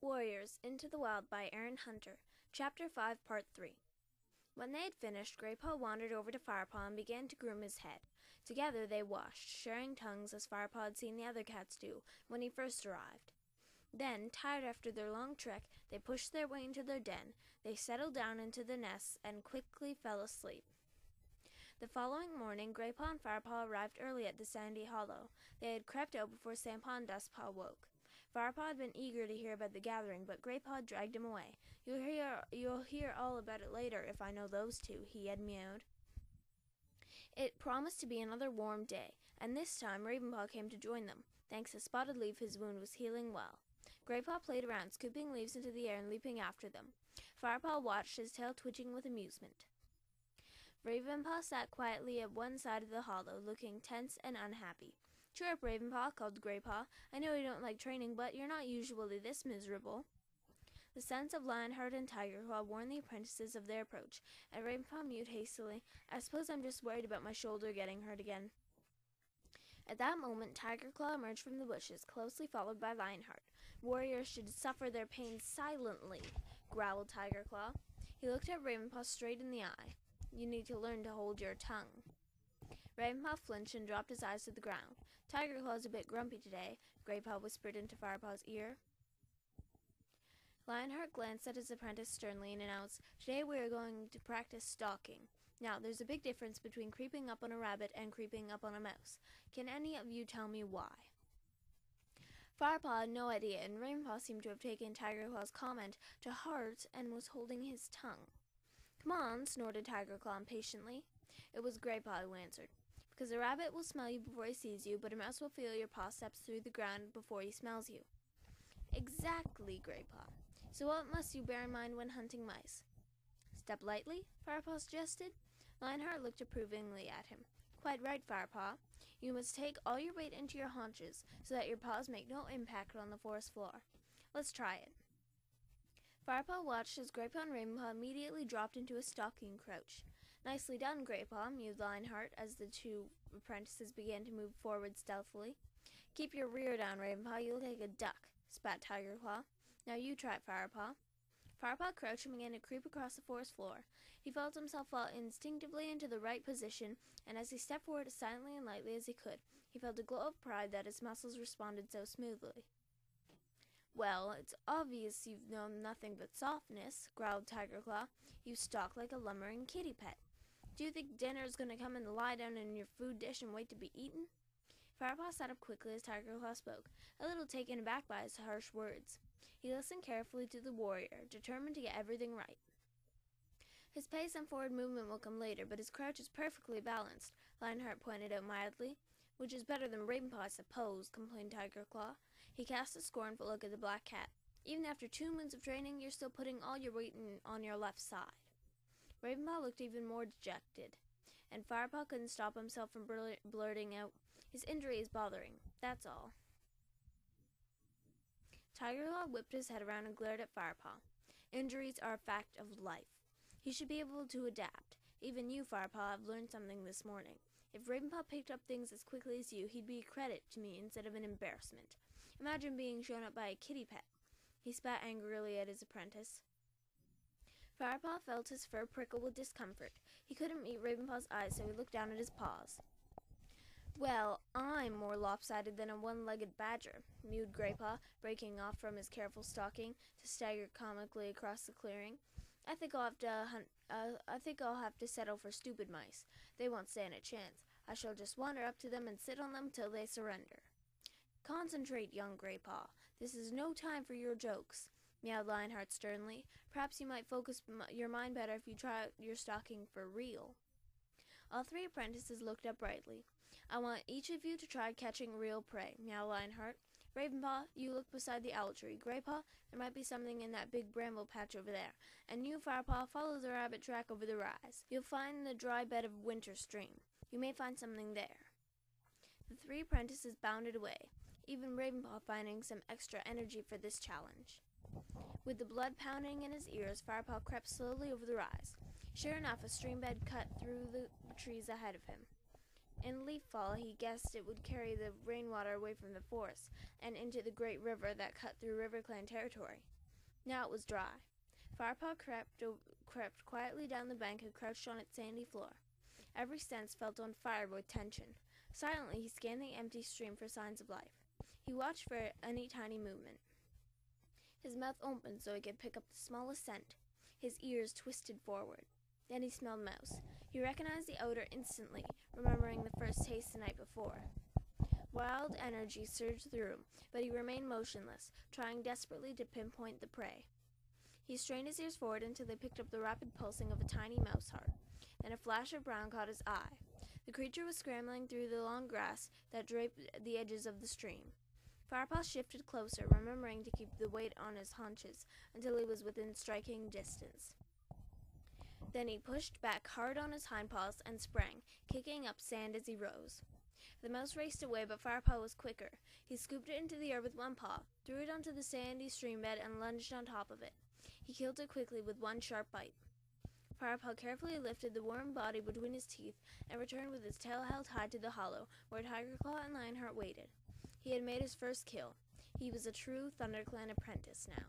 Warriors Into the Wild by Erin Hunter, Chapter 5, Part 3. When they had finished, Graypaw wandered over to Firepaw and began to groom his head. Together they washed, sharing tongues as Firepaw had seen the other cats do when he first arrived. Then, tired after their long trek, they pushed their way into their den. They settled down into the nests and quickly fell asleep. The following morning, Graypaw and Firepaw arrived early at the sandy hollow. They had crept out before Sandpaw and Dustpaw woke. Firepaw had been eager to hear about the gathering, but Graypaw dragged him away. You'll hear all about it later if I know those two, he had meowed. It promised to be another warm day, and this time Ravenpaw came to join them. Thanks to Spotted Leaf, his wound was healing well. Graypaw played around, scooping leaves into the air and leaping after them. Firepaw watched, his tail twitching with amusement. Ravenpaw sat quietly at one side of the hollow, looking tense and unhappy. "Cheer up, Ravenpaw," called Graypaw. "I know you don't like training, but you're not usually this miserable." The scents of Lionheart and Tigerclaw warned the apprentices of their approach, and Ravenpaw mewed hastily. "I suppose I'm just worried about my shoulder getting hurt again." At that moment, Tigerclaw emerged from the bushes, closely followed by Lionheart. "Warriors should suffer their pain silently," growled Tigerclaw. He looked at Ravenpaw straight in the eye. "You need to learn to hold your tongue." Ravenpaw flinched and dropped his eyes to the ground. "Tigerclaw's a bit grumpy today," Graypaw whispered into Firepaw's ear. Lionheart glanced at his apprentice sternly and announced, "Today we are going to practice stalking. Now, there's a big difference between creeping up on a rabbit and creeping up on a mouse. Can any of you tell me why?" Firepaw had no idea, and Ravenpaw seemed to have taken Tigerclaw's comment to heart and was holding his tongue. "Come on," snorted Tigerclaw impatiently. It was Graypaw who answered. "Because a rabbit will smell you before he sees you, but a mouse will feel your paw steps through the ground before he smells you." "Exactly, Graypaw. So what must you bear in mind when hunting mice?" "Step lightly," Firepaw suggested. Lionheart looked approvingly at him. "Quite right, Firepaw. You must take all your weight into your haunches, so that your paws make no impact on the forest floor. Let's try it." Firepaw watched as Graypaw and Ravenpaw immediately dropped into a stalking crouch. "Nicely done, Graypaw," mewed Lionheart as the two apprentices began to move forward stealthily. "Keep your rear down, Ravenpaw. You'll take a duck," spat Tigerclaw. "Now you try it, Firepaw." Firepaw crouched and began to creep across the forest floor. He felt himself fall instinctively into the right position, and as he stepped forward as silently and lightly as he could, he felt a glow of pride that his muscles responded so smoothly. "Well, it's obvious you've known nothing but softness," growled Tigerclaw. "You stalk like a lumbering kitty pet. Do you think dinner's going to come and lie down in your food dish and wait to be eaten?" Firepaw sat up quickly as Tigerclaw spoke, a little taken aback by his harsh words. He listened carefully to the warrior, determined to get everything right. "His pace and forward movement will come later, but his crouch is perfectly balanced," Lionheart pointed out mildly. "Which is better than Ravenpaw, I suppose," complained Tigerclaw. He cast a scornful look at the black cat. "Even after 2 moons of training, you're still putting all your weight on your left side." Ravenpaw looked even more dejected, and Firepaw couldn't stop himself from blurting out, "His injury is bothering, that's all." Tigerclaw whipped his head around and glared at Firepaw. "Injuries are a fact of life. He should be able to adapt. Even you, Firepaw, have learned something this morning. If Ravenpaw picked up things as quickly as you, he'd be a credit to me instead of an embarrassment. Imagine being shown up by a kitty pet." He spat angrily at his apprentice. Firepaw felt his fur prickle with discomfort. He couldn't meet Ravenpaw's eyes, so he looked down at his paws. "Well, I'm more lopsided than a one-legged badger," mewed Graypaw, breaking off from his careful stalking to stagger comically across the clearing. I think I'll have to settle for stupid mice. They won't stand a chance. I shall just wander up to them and sit on them till they surrender." "Concentrate, young Graypaw. This is no time for your jokes," meowed Lionheart sternly. "Perhaps you might focus your mind better if you try your stalking for real." All three apprentices looked up brightly. "I want each of you to try catching real prey," meowed Lionheart. "Ravenpaw, you look beside the owl tree. Graypaw, there might be something in that big bramble patch over there. And you, Firepaw, follow the rabbit track over the rise. You'll find the dry bed of Winter Stream. You may find something there." The three apprentices bounded away, even Ravenpaw finding some extra energy for this challenge. With the blood pounding in his ears, Firepaw crept slowly over the rise. Sure enough, a stream bed cut through the trees ahead of him. In leaf fall, he guessed it would carry the rainwater away from the forest and into the great river that cut through RiverClan territory. Now it was dry. Firepaw crept quietly down the bank and crouched on its sandy floor. Every sense felt on fire with tension. Silently, he scanned the empty stream for signs of life. He watched for any tiny movement. His mouth opened so he could pick up the smallest scent. His ears twisted forward. Then he smelled mouse. He recognized the odor instantly, remembering the first taste the night before. Wild energy surged through him, but he remained motionless, trying desperately to pinpoint the prey. He strained his ears forward until they picked up the rapid pulsing of a tiny mouse heart. Then a flash of brown caught his eye. The creature was scrambling through the long grass that draped the edges of the stream. Firepaw shifted closer, remembering to keep the weight on his haunches until he was within striking distance. Then he pushed back hard on his hindpaws and sprang, kicking up sand as he rose. The mouse raced away, but Firepaw was quicker. He scooped it into the air with one paw, threw it onto the sandy stream bed, and lunged on top of it. He killed it quickly with one sharp bite. Firepaw carefully lifted the warm body between his teeth and returned with his tail held high to the hollow where Tiger Claw and Lionheart waited. He had made his first kill. He was a true ThunderClan apprentice now.